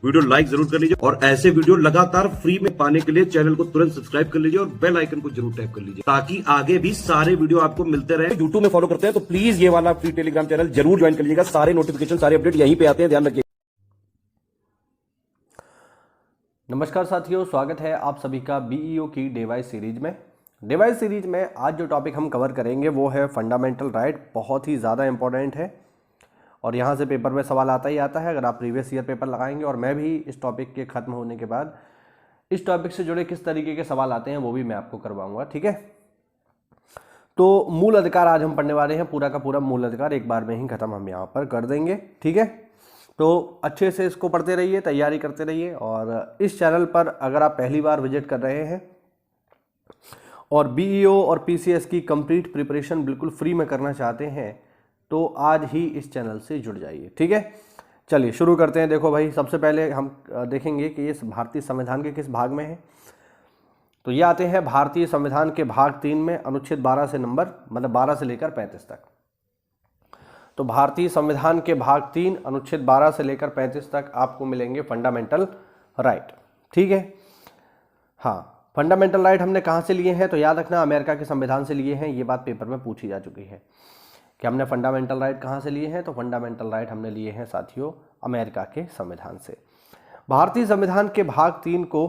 Video like जरूर कर लीजिए और ऐसे वीडियो लगातार फ्री में पाने के लिए चैनल को तुरंत सब्सक्राइब कर लीजिए और बेल आइकन को जरूर टैप कर लीजिए ताकि आगे भी सारे वीडियो आपको मिलते रहे। यूट्यूब में फॉलो करते हैं तो प्लीज ये वाला फ्री टेलीग्राम चैनल जरूर ज्वाइन कर लीजिएगा। सारे नोटिफिकेशन सारे अपडेट यहीं पे आते हैं, ध्यान रखिए। नमस्कार साथियों, स्वागत है आप सभी का बीईओ की डिवाइस सीरीज में। डिवाइस सीरीज में आज जो टॉपिक हम कवर करेंगे वो है फंडामेंटल राइट। बहुत ही ज़्यादा इंपॉर्टेंट है और यहाँ से पेपर में सवाल आता ही आता है। अगर आप प्रीवियस ईयर पेपर लगाएंगे और मैं भी इस टॉपिक के ख़त्म होने के बाद इस टॉपिक से जुड़े किस तरीके के सवाल आते हैं वो भी मैं आपको करवाऊँगा, ठीक है। तो मूल अधिकार आज हम पढ़ने वाले हैं। पूरा का पूरा मूल अधिकार एक बार में ही ख़त्म हम यहाँ पर कर देंगे, ठीक है। तो अच्छे से इसको पढ़ते रहिए, तैयारी करते रहिए। और इस चैनल पर अगर आप पहली बार विजिट कर रहे हैं और बीईओ और पीसीएस की कंप्लीट प्रिपरेशन बिल्कुल फ्री में करना चाहते हैं तो आज ही इस चैनल से जुड़ जाइए, ठीक है। चलिए शुरू करते हैं। देखो भाई, सबसे पहले हम देखेंगे कि ये भारतीय संविधान के किस भाग में है। तो ये आते हैं भारतीय संविधान के भाग 3 में, अनुच्छेद 12 से नंबर मतलब 12 से लेकर 35 तक। तो भारतीय संविधान के भाग 3 अनुच्छेद 12 से लेकर 35 तक आपको मिलेंगे फंडामेंटल राइट, ठीक है। हाँ, फंडामेंटल राइट हमने कहाँ से लिए हैं तो याद रखना अमेरिका के संविधान से लिए हैं। ये बात पेपर में पूछी जा चुकी है कि हमने फंडामेंटल राइट कहाँ से लिए हैं। तो फंडामेंटल राइट हमने लिए हैं साथियों अमेरिका के संविधान से। भारतीय संविधान के भाग 3 को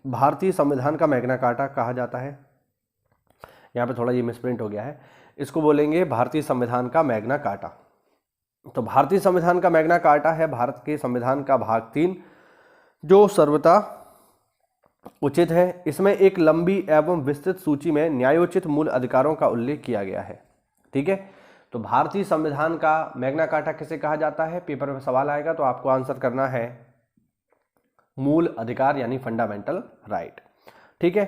भारतीय संविधान का मैग्ना कार्टा कहा जाता है। यहाँ पे थोड़ा ये मिसप्रिंट हो गया है, इसको बोलेंगे भारतीय संविधान का मैग्ना कार्टा। तो भारतीय संविधान का मैग्ना कार्टा है भारत के संविधान का भाग 3 जो सर्वथा उचित है। इसमें एक लंबी एवं विस्तृत सूची में न्यायोचित मूल अधिकारों का उल्लेख किया गया है, ठीक है। तो भारतीय संविधान का मैग्ना कार्टा किसे कहा जाता है, पेपर में सवाल आएगा तो आपको आंसर करना है मूल अधिकार यानी फंडामेंटल राइट, ठीक है।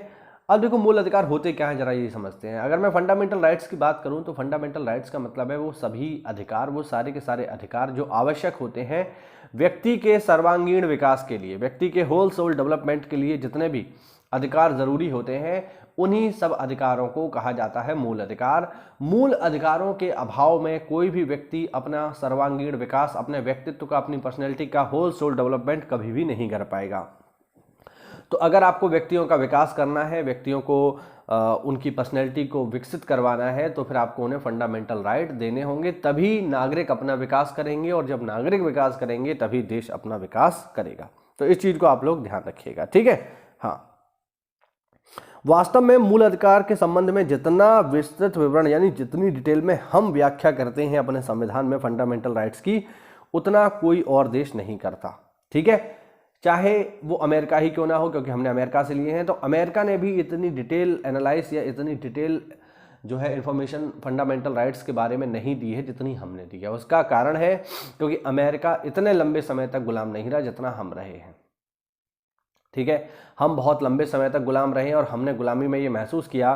अब देखो मूल अधिकार होते क्या है, जरा ये समझते हैं। अगर मैं फंडामेंटल राइट्स की बात करूं तो फंडामेंटल राइट्स का मतलब है वो सभी अधिकार, वो सारे के सारे अधिकार जो आवश्यक होते हैं व्यक्ति के सर्वांगीण विकास के लिए, व्यक्ति के होल सोल डेवलपमेंट के लिए जितने भी अधिकार जरूरी होते हैं उन्हीं सब अधिकारों को कहा जाता है मूल अधिकार। मूल अधिकारों के अभाव में कोई भी व्यक्ति अपना सर्वांगीण विकास, अपने व्यक्तित्व का, अपनी पर्सनैलिटी का होल सोल डेवलपमेंट कभी भी नहीं कर पाएगा। तो अगर आपको व्यक्तियों का विकास करना है, व्यक्तियों को उनकी पर्सनैलिटी को विकसित करवाना है तो फिर आपको उन्हें फंडामेंटल राइट देने होंगे, तभी नागरिक अपना विकास करेंगे और जब नागरिक विकास करेंगे तभी देश अपना विकास करेगा। तो इस चीज़ को आप लोग ध्यान रखिएगा, ठीक है। हाँ, वास्तव में मूल अधिकार के संबंध में जितना विस्तृत विवरण यानी जितनी डिटेल में हम व्याख्या करते हैं अपने संविधान में फंडामेंटल राइट्स की, उतना कोई और देश नहीं करता, ठीक है। चाहे वो अमेरिका ही क्यों ना हो, क्योंकि हमने अमेरिका से लिए हैं। तो अमेरिका ने भी इतनी डिटेल एनालाइज या इतनी डिटेल जो है इंफॉर्मेशन फंडामेंटल राइट्स के बारे में नहीं दी है जितनी हमने दी है। उसका कारण है क्योंकि अमेरिका इतने लंबे समय तक गुलाम नहीं रहा जितना हम रहे हैं, ठीक है। हम बहुत लंबे समय तक गुलाम रहे और हमने गुलामी में ये महसूस किया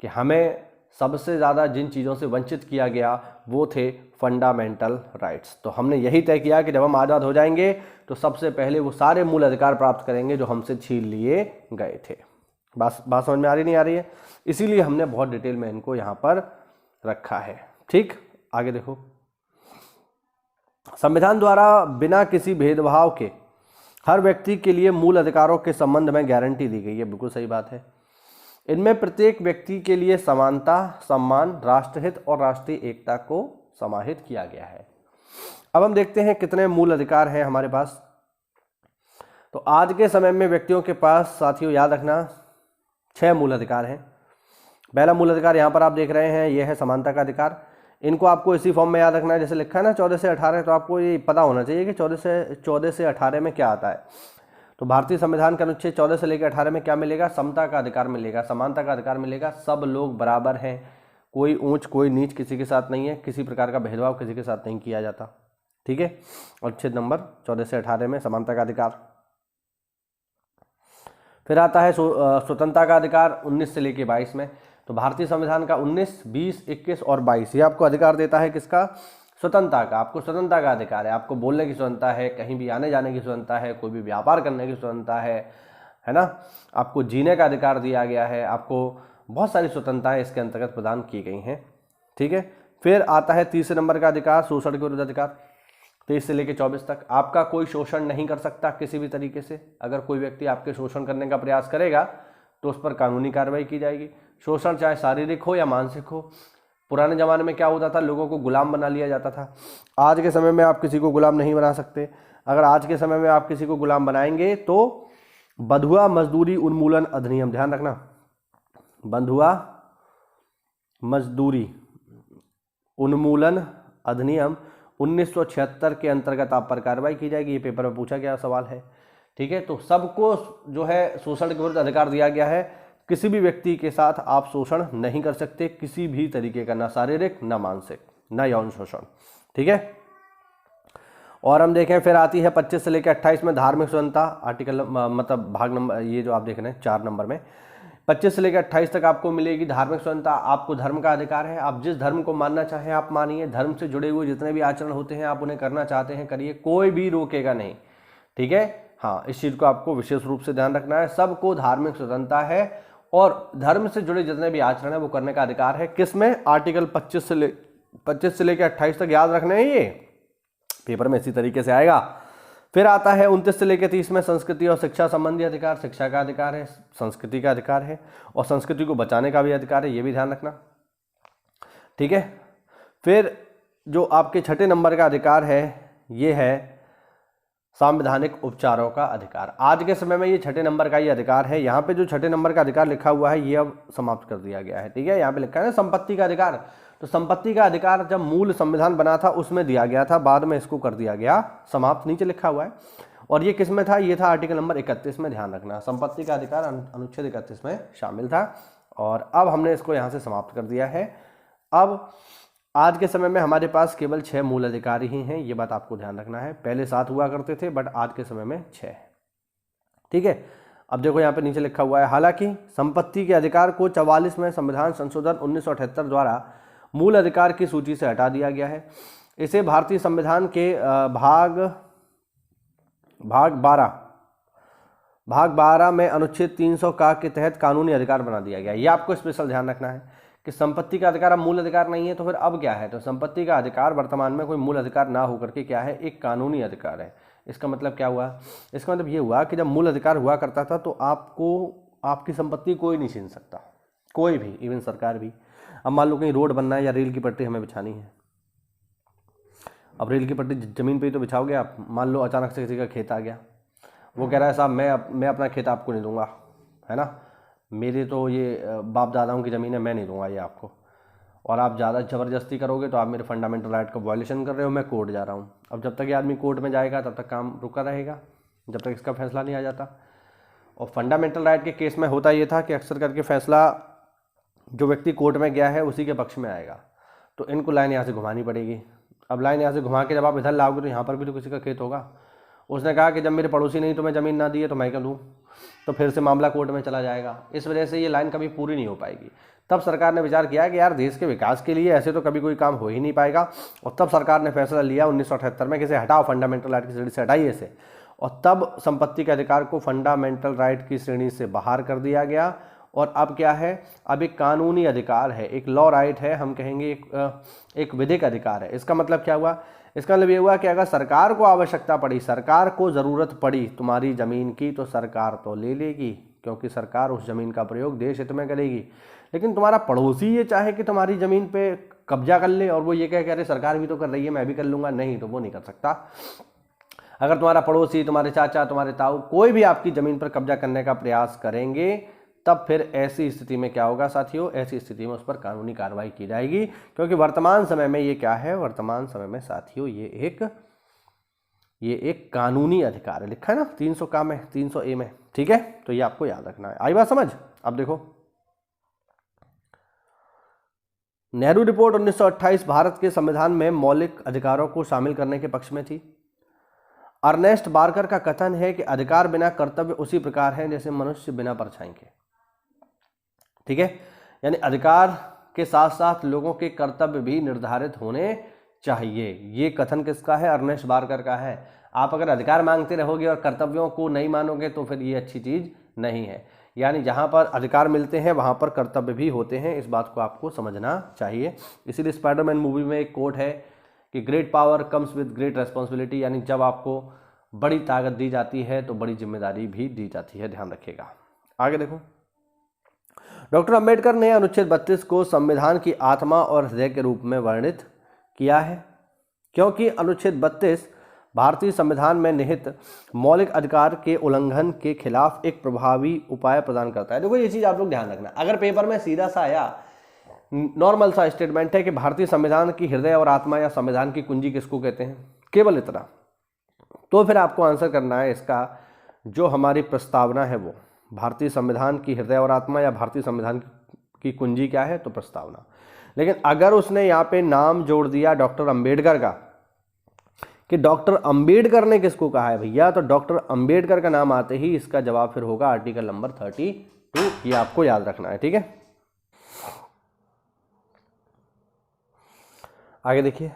कि हमें सबसे ज़्यादा जिन चीज़ों से वंचित किया गया वो थे फंडामेंटल राइट्स। तो हमने यही तय किया कि जब हम आज़ाद हो जाएंगे तो सबसे पहले वो सारे मूल अधिकार प्राप्त करेंगे जो हमसे छीन लिए गए थे। बात समझ में आ रही नहीं आ रही है? इसीलिए हमने बहुत डिटेल में इनको यहाँ पर रखा है, ठीक। आगे देखो, संविधान द्वारा बिना किसी भेदभाव के हर व्यक्ति के लिए मूल अधिकारों के संबंध में गारंटी दी गई है। बिल्कुल सही बात है। इनमें प्रत्येक व्यक्ति के लिए समानता, सम्मान, राष्ट्रहित और राष्ट्रीय एकता को समाहित किया गया है। अब हम देखते हैं कितने मूल अधिकार हैं हमारे पास। तो आज के समय में व्यक्तियों के पास साथियों याद रखना 6 मूल अधिकार हैं। पहला मूल अधिकार यहाँ पर आप देख रहे हैं, यह है समानता का अधिकार। इनको आपको इसी फॉर्म में याद रखना है जैसे लिखा है ना 14 से 18। तो आपको ये पता होना चाहिए कि 14 से 18 में क्या आता है। तो भारतीय संविधान के अनुच्छेद 14 से लेकर 18 में क्या मिलेगा? समता का अधिकार मिलेगा, समानता का अधिकार मिलेगा। सब लोग बराबर हैं, कोई ऊंच कोई नीच किसी के साथ नहीं है, किसी प्रकार का भेदभाव किसी के साथ नहीं किया जाता, ठीक है। अनुच्छेद नंबर 14 से 18 में समानता का अधिकार। फिर आता है स्वतंत्रता का अधिकार 19 से लेकर 22 में। तो भारतीय संविधान का 19, 20, 21 और 22 ये आपको अधिकार देता है किसका? स्वतंत्रता का। आपको स्वतंत्रता का अधिकार है, आपको बोलने की स्वतंत्रता है, कहीं भी आने जाने की स्वतंत्रता है, कोई भी व्यापार करने की स्वतंत्रता है ना। आपको जीने का अधिकार दिया गया है, आपको बहुत सारी स्वतंत्रताएं इसके अंतर्गत प्रदान की गई हैं, ठीक है। फिर आता है तीसरे नंबर का अधिकार, शोषण के विरुद्ध अधिकार। 23 से लेकर 24 तक। आपका कोई शोषण नहीं कर सकता किसी भी तरीके से। अगर कोई व्यक्ति आपके शोषण करने का प्रयास करेगा तो उस पर कानूनी कार्रवाई की जाएगी। शोषण चाहे शारीरिक हो या मानसिक हो। पुराने ज़माने में क्या होता था, लोगों को गुलाम बना लिया जाता था। आज के समय में आप किसी को गुलाम नहीं बना सकते। अगर आज के समय में आप किसी को गुलाम बनाएंगे तो बंधुआ मजदूरी उन्मूलन अधिनियम, ध्यान रखना, बंधुआ मजदूरी उन्मूलन अधिनियम 1976 के अंतर्गत आप पर कार्रवाई की जाएगी। ये पेपर में पूछा गया सवाल है, ठीक है। तो सबको जो है शोषण के विरुद्ध अधिकार दिया गया है। किसी भी व्यक्ति के साथ आप शोषण नहीं कर सकते किसी भी तरीके का, ना शारीरिक, ना मानसिक, ना यौन शोषण, ठीक है। और हम देखें फिर आती है 25 से लेकर 28 में धार्मिक स्वतंत्रता, आर्टिकल मतलब भाग नंबर, ये जो आप देख रहे हैं 4 नंबर में 25 से लेकर 28 तक आपको मिलेगी धार्मिक स्वतंत्रता। आपको धर्म का अधिकार है, आप जिस धर्म को मानना चाहें आप मानिए। धर्म से जुड़े हुए जितने भी आचरण होते हैं आप उन्हें करना चाहते हैं करिए, कोई भी रोकेगा नहीं, ठीक है। हाँ, इस चीज़ को आपको विशेष रूप से ध्यान रखना है। सबको धार्मिक स्वतंत्रता है और धर्म से जुड़े जितने भी आचरण है वो करने का अधिकार है। किसमें? आर्टिकल 25 से लेकर 28 तक, याद रखना है, ये पेपर में इसी तरीके से आएगा। फिर आता है 29 से लेकर 30 में संस्कृति और शिक्षा संबंधी अधिकार। शिक्षा का अधिकार है, संस्कृति का अधिकार है और संस्कृति को बचाने का भी अधिकार है, ये भी ध्यान रखना, ठीक है। फिर जो आपके 6 नंबर का अधिकार है ये है संवैधानिक उपचारों का अधिकार। आज के समय में ये 6 नंबर का ही अधिकार है। यहाँ पे जो 6 नंबर का अधिकार लिखा हुआ है ये अब समाप्त कर दिया गया है, ठीक है। यहाँ पे लिखा है ना संपत्ति का अधिकार, तो संपत्ति का अधिकार जब मूल संविधान बना था उसमें दिया गया था, बाद में इसको कर दिया गया समाप्त, नीचे लिखा हुआ है। और ये किस में था? ये था आर्टिकल नंबर 31 में, ध्यान रखना। संपत्ति का अधिकार अनुच्छेद 31 में शामिल था और अब हमने इसको यहाँ से समाप्त कर दिया है। अब आज के समय में हमारे पास केवल 6 मूल अधिकार ही हैं, ये बात आपको ध्यान रखना है। पहले 7 हुआ करते थे बट आज के समय में 6, ठीक है। अब देखो यहाँ पे नीचे लिखा हुआ है, हालांकि संपत्ति के अधिकार को 44 में संविधान संशोधन 1978 द्वारा मूल अधिकार की सूची से हटा दिया गया है। इसे भारतीय संविधान के भाग 12 में अनुच्छेद 300 का के तहत कानूनी अधिकार बना दिया गया है। ये आपको स्पेशल ध्यान रखना है कि संपत्ति का अधिकार अब मूल अधिकार नहीं है, तो फिर अब क्या है? तो संपत्ति का अधिकार वर्तमान में कोई मूल अधिकार ना होकर के क्या है? एक कानूनी अधिकार है। इसका मतलब क्या हुआ? इसका मतलब ये हुआ कि जब मूल अधिकार हुआ करता था तो आपको आपकी संपत्ति कोई नहीं छीन सकता, कोई भी, इवन सरकार भी। अब मान लो कहीं रोड बनना है या रेल की पटरी हमें बिछानी है, अब रेल की पटरी ज़मीन पे ही तो बिछाओगे आप। मान लो अचानक से किसी का खेत आ गया, वो कह रहा है साहब मैं अपना खेत आपको नहीं दूंगा, है ना, मेरे तो ये बाप दादाओं की ज़मीन है, मैं नहीं दूंगा ये आपको, और आप ज़्यादा ज़बरदस्ती करोगे तो आप मेरे फंडामेंटल राइट का वायलेशन कर रहे हो, मैं कोर्ट जा रहा हूँ। अब जब तक ये आदमी कोर्ट में जाएगा तब तक काम रुका रहेगा, जब तक इसका फैसला नहीं आ जाता। और फंडामेंटल राइट के केस में होता ये था कि अक्सर करके फैसला जो व्यक्ति कोर्ट में गया है उसी के पक्ष में आएगा, तो इनको लाइन यहाँ से घुमानी पड़ेगी। अब लाइन यहाँ से घुमा के जब आप इधर लाओगे तो यहाँ पर भी तो किसी का खेत होगा। उसने कहा कि जब मेरे पड़ोसी नहीं तुम्हें ज़मीन ना दी है तो मैं क्या दूँ, तो फिर से मामला कोर्ट में चला जाएगा। इस वजह से ये लाइन कभी पूरी नहीं हो पाएगी। तब सरकार ने विचार किया कि यार देश के विकास के लिए ऐसे तो कभी कोई काम हो ही नहीं पाएगा, और तब सरकार ने फैसला लिया 1978 में कि इसे हटाओ, फंडामेंटल राइट की श्रेणी से हटाइए इसे, और तब संपत्ति के अधिकार को फंडामेंटल राइट की श्रेणी से बाहर कर दिया गया। और अब क्या है? अब एक कानूनी अधिकार है, एक लॉ राइट है, हम कहेंगे एक विधिक अधिकार है। इसका मतलब क्या हुआ? इसका मतलब ये हुआ कि अगर सरकार को आवश्यकता पड़ी, सरकार को ज़रूरत पड़ी तुम्हारी ज़मीन की, तो सरकार तो ले लेगी, क्योंकि सरकार उस ज़मीन का प्रयोग देश हित में करेगी। लेकिन तुम्हारा पड़ोसी ये चाहे कि तुम्हारी ज़मीन पे कब्जा कर ले और वो ये कह रहे सरकार भी तो कर रही है मैं भी कर लूँगा, नहीं, तो वो नहीं कर सकता। अगर तुम्हारा पड़ोसी, तुम्हारे चाचा, तुम्हारे ताऊ, कोई भी आपकी ज़मीन पर कब्जा करने का प्रयास करेंगे, तब फिर ऐसी स्थिति में क्या होगा साथियों? ऐसी स्थिति में उस पर कानूनी कार्रवाई की जाएगी, क्योंकि वर्तमान समय में ये क्या है? वर्तमान समय में साथियों ये एक कानूनी अधिकार है। लिखा है ना 300 का में, 300A में, ठीक है। तो ये आपको याद रखना है। आई बात समझ? अब देखो, नेहरू रिपोर्ट 1928 भारत के संविधान में मौलिक अधिकारों को शामिल करने के पक्ष में थी। अर्नेस्ट बार्कर का कथन है कि अधिकार बिना कर्तव्य उसी प्रकार है जैसे मनुष्य बिना परछाई के, ठीक है। यानी अधिकार के साथ साथ लोगों के कर्तव्य भी निर्धारित होने चाहिए। ये कथन किसका है? अर्नेस्ट बार्कर का है। आप अगर अधिकार मांगते रहोगे और कर्तव्यों को नहीं मानोगे तो फिर ये अच्छी चीज़ नहीं है। यानी जहाँ पर अधिकार मिलते हैं वहाँ पर कर्तव्य भी होते हैं, इस बात को आपको समझना चाहिए। इसीलिए स्पाइडरमैन मूवी में एक कोट है कि great power comes with great responsibility, यानी जब आपको बड़ी ताकत दी जाती है तो बड़ी जिम्मेदारी भी दी जाती है, ध्यान रखिएगा। आगे देखो, डॉक्टर अंबेडकर ने अनुच्छेद 32 को संविधान की आत्मा और हृदय के रूप में वर्णित किया है, क्योंकि अनुच्छेद 32 भारतीय संविधान में निहित मौलिक अधिकार के उल्लंघन के खिलाफ एक प्रभावी उपाय प्रदान करता है। देखो ये चीज आप लोग ध्यान रखना, अगर पेपर में सीधा सा आया नॉर्मल सा स्टेटमेंट है कि भारतीय संविधान की हृदय और आत्मा या संविधान की कुंजी किसको कहते हैं, केवल इतना, तो फिर आपको आंसर करना है इसका जो हमारी प्रस्तावना है वो भारतीय संविधान की हृदय और आत्मा या भारतीय संविधान की कुंजी क्या है, तो प्रस्तावना। लेकिन अगर उसने यहाँ पे नाम जोड़ दिया डॉक्टर अंबेडकर का कि डॉक्टर अंबेडकर ने किसको कहा है भैया, तो डॉक्टर अंबेडकर का नाम आते ही इसका जवाब फिर होगा आर्टिकल नंबर 32। ये आपको याद रखना है, ठीक है। आगे देखिए,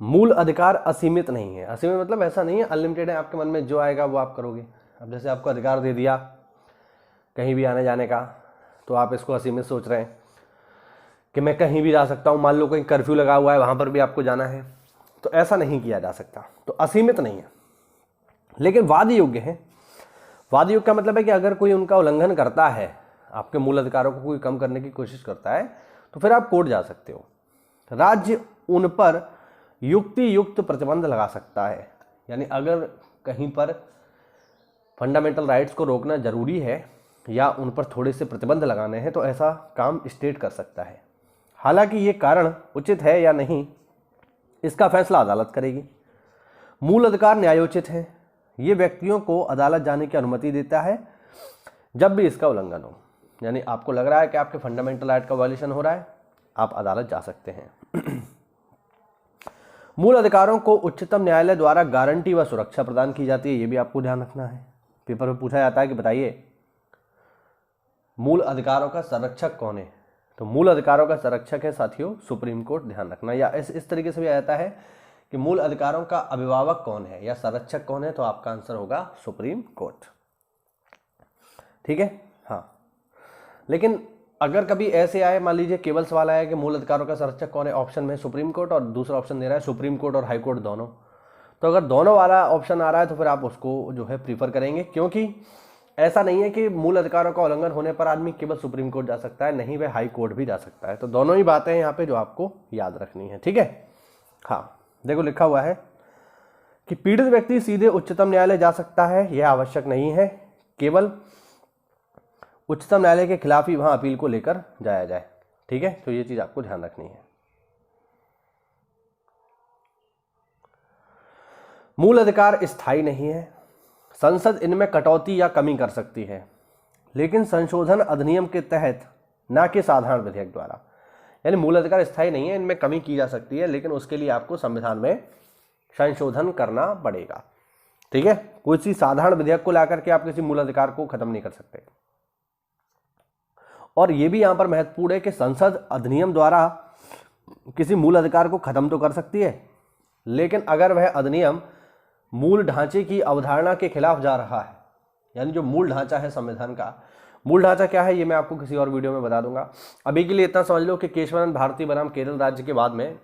मूल अधिकार असीमित नहीं है। असीमित मतलब ऐसा नहीं है अनलिमिटेड है, आपके मन में जो आएगा वो आप करोगे। अब जैसे आपको अधिकार दे दिया कहीं भी आने जाने का, तो आप इसको असीमित सोच रहे हैं कि मैं कहीं भी जा सकता हूं, मान लो कहीं कर्फ्यू लगा हुआ है वहां पर भी आपको जाना है, तो ऐसा नहीं किया जा सकता, तो असीमित नहीं है, लेकिन वाद योग्य है। वाद योग्य का मतलब है कि अगर कोई उनका उल्लंघन करता है, आपके मूल अधिकारों को कोई कम करने की कोशिश करता है, तो फिर आप कोर्ट जा सकते हो। राज्य उन पर युक्ति युक्त प्रतिबंध लगा सकता है, यानी अगर कहीं पर फंडामेंटल राइट्स को रोकना जरूरी है या उन पर थोड़े से प्रतिबंध लगाने हैं, तो ऐसा काम स्टेट कर सकता है। हालांकि ये कारण उचित है या नहीं, इसका फैसला अदालत करेगी। मूल अधिकार न्यायोचित है, ये व्यक्तियों को अदालत जाने की अनुमति देता है जब भी इसका उल्लंघन हो, यानी आपको लग रहा है कि आपके फंडामेंटल राइट का वायलेशन हो रहा है, आप अदालत जा सकते हैं। मूल अधिकारों को उच्चतम न्यायालय द्वारा गारंटी व सुरक्षा प्रदान की जाती है, ये भी आपको ध्यान रखना है। पेपर में पूछा जाता है कि बताइए मूल अधिकारों का संरक्षक कौन है, तो मूल अधिकारों का संरक्षक है साथियों सुप्रीम कोर्ट, ध्यान रखना। या इस तरीके से भी आता है कि मूल अधिकारों का अभिभावक कौन है या संरक्षक कौन है, तो आपका आंसर होगा सुप्रीम कोर्ट, ठीक है। हाँ, लेकिन अगर कभी ऐसे आए, मान लीजिए केवल सवाल आया कि मूल अधिकारों का संरक्षक कौन है, ऑप्शन में सुप्रीम कोर्ट और दूसरा ऑप्शन दे रहा है सुप्रीम कोर्ट और हाई कोर्ट दोनों, तो अगर दोनों वाला ऑप्शन आ रहा है तो फिर आप उसको जो है प्रीफर करेंगे, क्योंकि ऐसा नहीं है कि मूल अधिकारों का उल्लंघन होने पर आदमी केवल सुप्रीम कोर्ट जा सकता है, नहीं वह हाई कोर्ट भी जा सकता है। तो दोनों ही बातें यहाँ पे जो आपको याद रखनी है, ठीक है। हाँ, देखो लिखा हुआ है कि पीड़ित व्यक्ति सीधे उच्चतम न्यायालय जा सकता है, यह आवश्यक नहीं है, केवल उच्चतम न्यायालय के खिलाफ ही वहां अपील को लेकर जाया जाए, ठीक है। तो ये चीज आपको ध्यान रखनी है। मूल अधिकार स्थायी नहीं है, संसद इनमें कटौती या कमी कर सकती है, लेकिन संशोधन अधिनियम के तहत न कि साधारण विधेयक द्वारा। यानी मूल अधिकार स्थायी नहीं है, इनमें कमी की जा सकती है, लेकिन उसके लिए आपको संविधान में संशोधन करना पड़ेगा, ठीक है। कोई सी साधारण विधेयक को लाकर के आप किसी मूल अधिकार को खत्म नहीं कर सकते। और यह भी यहां पर महत्वपूर्ण है कि संसद अधिनियम द्वारा किसी मूल अधिकार को खत्म तो कर सकती है, लेकिन अगर वह अधिनियम मूल ढांचे की अवधारणा के खिलाफ जा रहा है, यानी जो मूल ढांचा है संविधान का, मूल ढांचा क्या है ये मैं आपको किसी और वीडियो में बता दूंगा। अभी के लिए इतना समझ लो कि केशवानंद भारती बनाम केरल राज्य के बाद में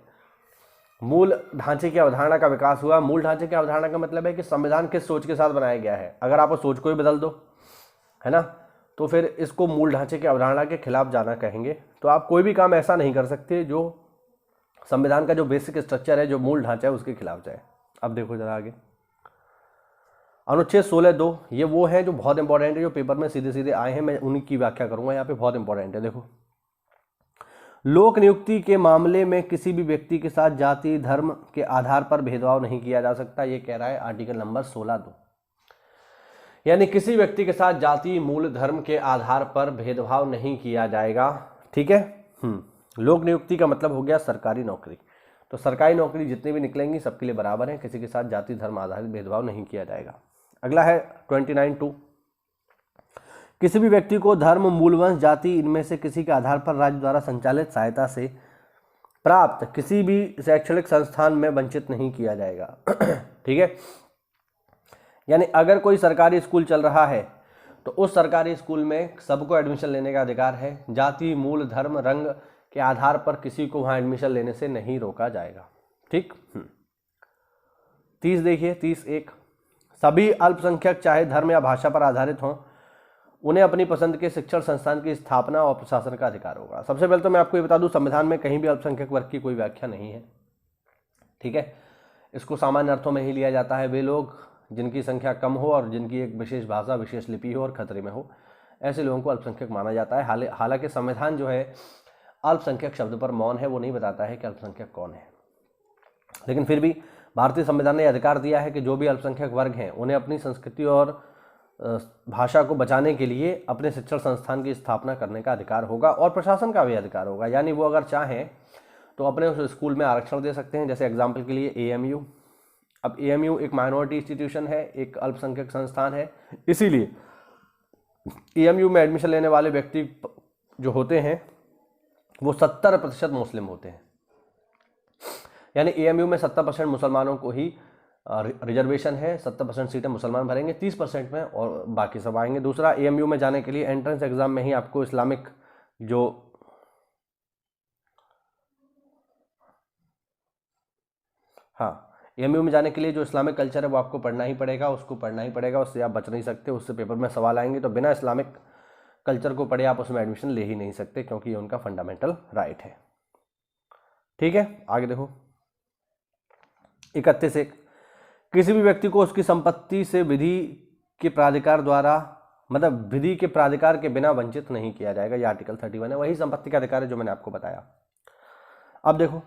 मूल ढांचे की अवधारणा का विकास हुआ। मूल ढांचे की अवधारणा का मतलब है कि संविधान किस सोच के साथ बनाया गया है। अगर आप उस सोच को ही बदल दो, है ना, तो फिर इसको मूल ढांचे की अवधारणा के खिलाफ जाना कहेंगे। तो आप कोई भी काम ऐसा नहीं कर सकते जो संविधान का जो बेसिक स्ट्रक्चर है, जो मूल ढांचा है, उसके खिलाफ जाए। अब देखो जरा आगे, अनुच्छेद 16(2) ये वो है जो बहुत इंपॉर्टेंट है, जो पेपर में सीधे सीधे आए हैं, मैं उन्हीं की व्याख्या करूंगा, यहाँ पे बहुत इंपॉर्टेंट है। देखो, लोक नियुक्ति के मामले में किसी भी व्यक्ति के साथ जाति धर्म के आधार पर भेदभाव नहीं किया जा सकता, ये कह रहा है आर्टिकल नंबर 16(2). यानी किसी व्यक्ति के साथ जाति मूल धर्म के आधार पर भेदभाव नहीं किया जाएगा, ठीक है। लोक नियुक्ति का मतलब हो गया सरकारी नौकरी, तो सरकारी नौकरी जितनी भी निकलेंगी सबके लिए बराबर है, किसी के साथ जाति धर्म आधारित भेदभाव नहीं किया जाएगा। अगला है 29(2), किसी भी व्यक्ति को धर्म मूलवंश जाति इनमें से किसी के आधार पर राज्य द्वारा संचालित सहायता से प्राप्त किसी भी शैक्षणिक संस्थान में वंचित नहीं किया जाएगा, ठीक है। यानी अगर कोई सरकारी स्कूल चल रहा है तो उस सरकारी स्कूल में सबको एडमिशन लेने का अधिकार है, जाति मूल धर्म रंग के आधार पर किसी को वहाँ एडमिशन लेने से नहीं रोका जाएगा। ठीक। 30 देखिए, 30(1) सभी अल्पसंख्यक चाहे धर्म या भाषा पर आधारित हों, उन्हें अपनी पसंद के शिक्षण संस्थान की स्थापना और प्रशासन का अधिकार होगा। सबसे पहले तो मैं आपको ये बता दूं, संविधान में कहीं भी अल्पसंख्यक वर्ग की कोई व्याख्या नहीं है। ठीक है, इसको सामान्य अर्थों में ही लिया जाता है। वे लोग जिनकी संख्या कम हो और जिनकी एक विशेष भाषा, विशेष लिपि हो और खतरे में हो, ऐसे लोगों को अल्पसंख्यक माना जाता है। हालांकि संविधान जो है अल्पसंख्यक शब्द पर मौन है, वो नहीं बताता है कि अल्पसंख्यक कौन है। लेकिन फिर भी भारतीय संविधान ने अधिकार दिया है कि जो भी अल्पसंख्यक वर्ग हैं उन्हें अपनी संस्कृति और भाषा को बचाने के लिए अपने शिक्षण संस्थान की स्थापना करने का अधिकार होगा और प्रशासन का भी अधिकार होगा। यानी वो अगर चाहें तो अपने उस स्कूल में आरक्षण दे सकते हैं। जैसे एग्जाम्पल के लिए AMU। अब AMU एक माइनॉरिटी इंस्टीट्यूशन है, एक अल्पसंख्यक संस्थान है, इसीलिए AMU में एडमिशन लेने वाले व्यक्ति जो होते हैं वो 70% मुस्लिम होते हैं। यानी AMU में 70% मुसलमानों को ही रिजर्वेशन है, 70% सीटें मुसलमान भरेंगे, 30% में और बाकी सब आएंगे। दूसरा, AMU में जाने के लिए एंट्रेंस एग्जाम में ही आपको इस्लामिक जो AMU में जाने के लिए जो इस्लामिक कल्चर है वो आपको पढ़ना ही पड़ेगा, उसको पढ़ना ही पड़ेगा, उससे आप बच नहीं सकते, उससे पेपर में सवाल आएंगे। तो बिना इस्लामिक कल्चर को पढ़े आप उसमें एडमिशन ले ही नहीं सकते, क्योंकि ये उनका फंडामेंटल राइट है। ठीक है, आगे देखो 31(1) किसी भी व्यक्ति को उसकी संपत्ति से विधि के प्राधिकार द्वारा, मतलब विधि के प्राधिकार के बिना वंचित नहीं किया जाएगा। ये आर्टिकल 31 है, वही संपत्ति का अधिकार है जो मैंने आपको बताया। अब देखो,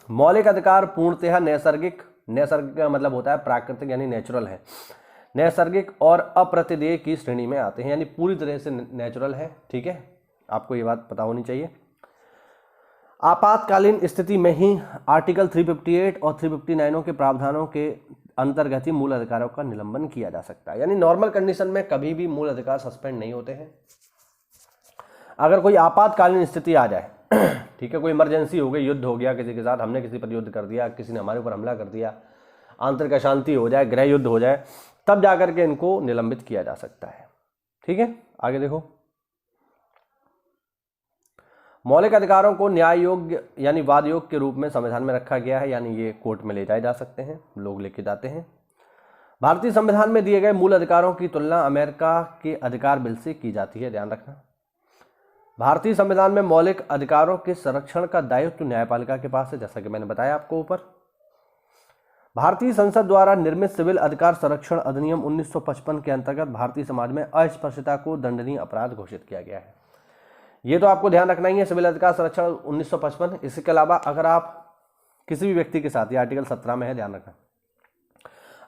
मौलिक अधिकार पूर्णतः नैसर्गिक का मतलब होता है प्राकृतिक, यानी नेचुरल है, नैसर्गिक और अप्रत्यदेय की श्रेणी में आते हैं, यानी पूरी तरह से नेचुरल है। ठीक है, आपको ये बात पता होनी चाहिए। आपातकालीन स्थिति में ही आर्टिकल 358 और 359 के प्रावधानों के अंतर्गत ही मूल अधिकारों का निलंबन किया जा सकता है। यानी नॉर्मल कंडीशन में कभी भी मूल अधिकार सस्पेंड नहीं होते हैं। अगर कोई आपातकालीन स्थिति आ जाए, ठीक है, कोई इमरजेंसी हो गई, युद्ध हो गया किसी के साथ, हमने किसी पर युद्ध कर दिया, किसी ने हमारे ऊपर हमला कर दिया, आंतरिक अशांति हो जाए, गृह युद्ध हो जाए, तब जाकर के इनको निलंबित किया जा सकता है। ठीक है, आगे देखो, मौलिक अधिकारों को न्याय योग्य यानी वाद योग्य के रूप में संविधान में रखा गया है, यानी ये कोर्ट में ले जाए जा सकते हैं, लोग लेके जाते हैं। भारतीय संविधान में दिए गए मूल अधिकारों की तुलना अमेरिका के अधिकार बिल से की जाती है, ध्यान रखना। भारतीय संविधान में मौलिक अधिकारों के संरक्षण का दायित्व न्यायपालिका के पास है, जैसा कि मैंने बताया आपको ऊपर। भारतीय संसद द्वारा निर्मित सिविल अधिकार संरक्षण अधिनियम 1955 के अंतर्गत भारतीय समाज में अस्पृश्यता को दंडनीय अपराध घोषित किया गया है। ये तो आपको ध्यान रखना ही है, सिविल अधिकार संरक्षण 1955। इसके अलावा अगर आप किसी भी व्यक्ति के साथ, ये आर्टिकल 17 में है, ध्यान रखना,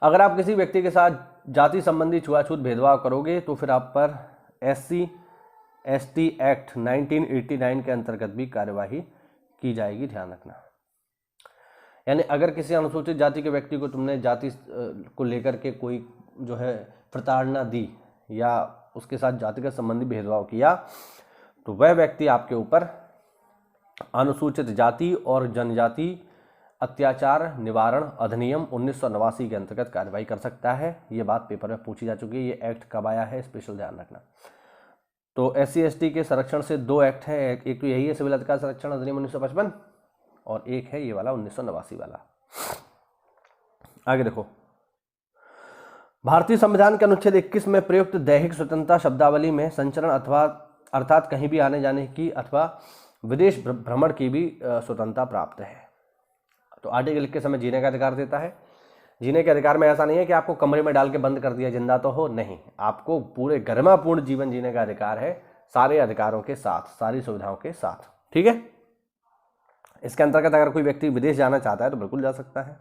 अगर आप किसी व्यक्ति के साथ जाति संबंधी छुआछूत भेदभाव करोगे तो फिर आप पर SC/ST एक्ट 1989 के अंतर्गत भी कार्यवाही की जाएगी, ध्यान रखना। यानी अगर किसी अनुसूचित जाति के व्यक्ति को तुमने जाति को लेकर के कोई जो है प्रताड़ना दी या उसके साथ जातिगत संबंधी भेदभाव किया, तो वह व्यक्ति आपके ऊपर अनुसूचित जाति और जनजाति अत्याचार निवारण अधिनियम 1989 के अंतर्गत कार्रवाई कर सकता है। ये बात पेपर में पूछी जा चुकी है। ये एक्ट कब आया है, स्पेशल ध्यान रखना। तो SC/ST के संरक्षण से 2 एक्ट है, एक तो यही है सिविल अधिकार संरक्षण अधिनियम 1955 और एक है ये वाला 1989 वाला। आगे देखो, भारतीय संविधान के अनुच्छेद 21 में प्रयुक्त दैहिक स्वतंत्रता शब्दावली में संचरण अथवा अर्थात कहीं भी आने जाने की अथवा विदेश भ्रमण की भी स्वतंत्रता प्राप्त है। तो आर्टिकल के समय जीने का अधिकार देता है। जीने के अधिकार में ऐसा नहीं है कि आपको कमरे में डाल के बंद कर दिया, जिंदा तो हो, नहीं, आपको पूरे गरिमापूर्ण जीवन जीने का अधिकार है, सारे अधिकारों के साथ, सारी सुविधाओं के साथ। ठीक है, इसके अंतर्गत अगर कोई व्यक्ति विदेश जाना चाहता है तो बिल्कुल जा सकता है।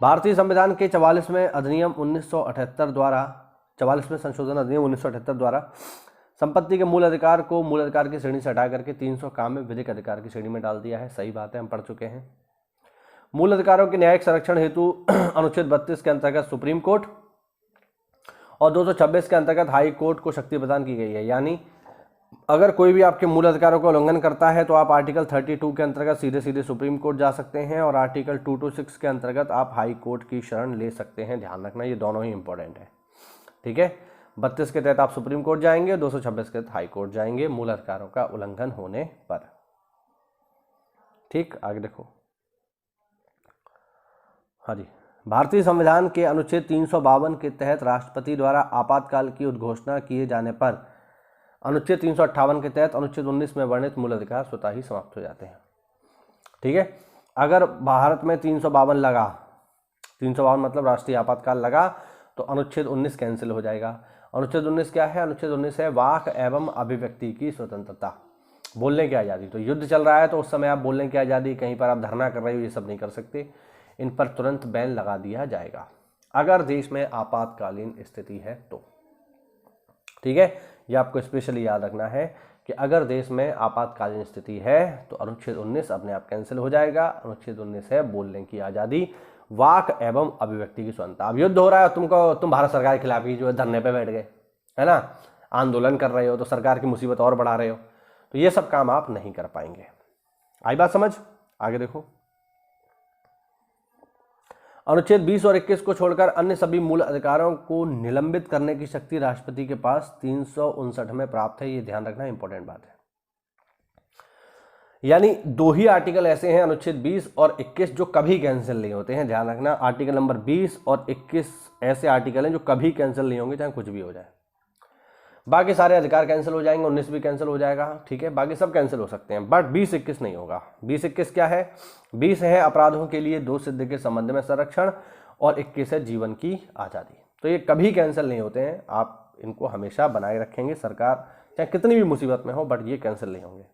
भारतीय संविधान के 44वें अधिनियम 1978 द्वारा, 44वें संशोधन अधिनियम 1978 द्वारा संपत्ति के मूल अधिकार को मूल अधिकार की श्रेणी से हटा करके 300 काम में विधिक अधिकार की श्रेणी में डाल दिया है। सही बात है, हम पढ़ चुके हैं। मूल अधिकारों के न्यायिक संरक्षण हेतु अनुच्छेद 32 के अंतर्गत सुप्रीम कोर्ट और 226 के अंतर्गत हाई कोर्ट को शक्ति प्रदान की गई है। यानी अगर कोई भी आपके मूल अधिकारों का उल्लंघन करता है तो आप आर्टिकल 32 के अंतर्गत सीधे सीधे सुप्रीम कोर्ट जा सकते हैं और आर्टिकल 226 के अंतर्गत आप हाई कोर्ट की शरण ले सकते हैं। ध्यान रखना, ये दोनों ही इंपॉर्टेंट है। ठीक है, 32 के तहत आप सुप्रीम कोर्ट जाएंगे, 226 के तहत हाई कोर्ट जाएंगे मूल अधिकारों का उल्लंघन होने पर। ठीक, आगे देखो। हाँ जी, भारतीय संविधान के अनुच्छेद 352 के तहत राष्ट्रपति द्वारा आपातकाल की उद्घोषणा किए जाने पर अनुच्छेद 358 के तहत अनुच्छेद 19 में वर्णित मूल अधिकार स्वतः ही समाप्त हो जाते हैं। ठीक है, अगर भारत में 352 लगा, 352 मतलब राष्ट्रीय आपातकाल लगा, तो अनुच्छेद 19 कैंसिल हो जाएगा। अनुच्छेद 19 क्या है? अनुच्छेद 19 है वाक एवं अभिव्यक्ति की स्वतंत्रता, बोलने की आज़ादी। तो युद्ध चल रहा है तो उस समय आप बोलने की आज़ादी, कहीं पर आप धरना कर रहे हो, ये सब नहीं कर सकते, इन पर तुरंत बैन लगा दिया जाएगा अगर देश में आपातकालीन स्थिति है तो। ठीक है, ये आपको स्पेशली याद रखना है कि अगर देश में आपातकालीन स्थिति है तो अनुच्छेद 19 अपने आप कैंसिल हो जाएगा। अनुच्छेद 19 है बोलने की आज़ादी, वाक एवं अभिव्यक्ति की स्वतंत्रता। अब युद्ध हो रहा है, तुम भारत सरकार के खिलाफ ही जो है धरने पे बैठ गए, है ना, आंदोलन कर रहे हो, तो सरकार की मुसीबत और बढ़ा रहे हो, तो ये सब काम आप नहीं कर पाएंगे। आई बात समझ? आगे देखो। अनुच्छेद 20 और 21 को छोड़कर अन्य सभी मूल अधिकारों को निलंबित करने की शक्ति राष्ट्रपति के पास 359 में प्राप्त है। ये ध्यान रखना इंपॉर्टेंट बात है। यानी दो ही आर्टिकल ऐसे हैं, अनुच्छेद 20 और 21, जो कभी कैंसिल नहीं होते हैं। ध्यान रखना, आर्टिकल नंबर 20 और 21 ऐसे आर्टिकल हैं जो कभी कैंसिल नहीं होंगे, चाहे कुछ भी हो जाए। बाकी सारे अधिकार कैंसिल हो जाएंगे, 19 भी कैंसिल हो जाएगा। ठीक है, बाकी सब कैंसिल हो सकते हैं, बट 20-21 नहीं होगा। 20-21 क्या है? 20 है अपराधों के लिए दोष सिद्ध के संबंध में संरक्षण, और 21 है जीवन की आज़ादी। तो ये कभी कैंसिल नहीं होते हैं, आप इनको हमेशा बनाए रखेंगे, सरकार चाहे कितनी भी मुसीबत में हो, बट ये कैंसिल नहीं होंगे।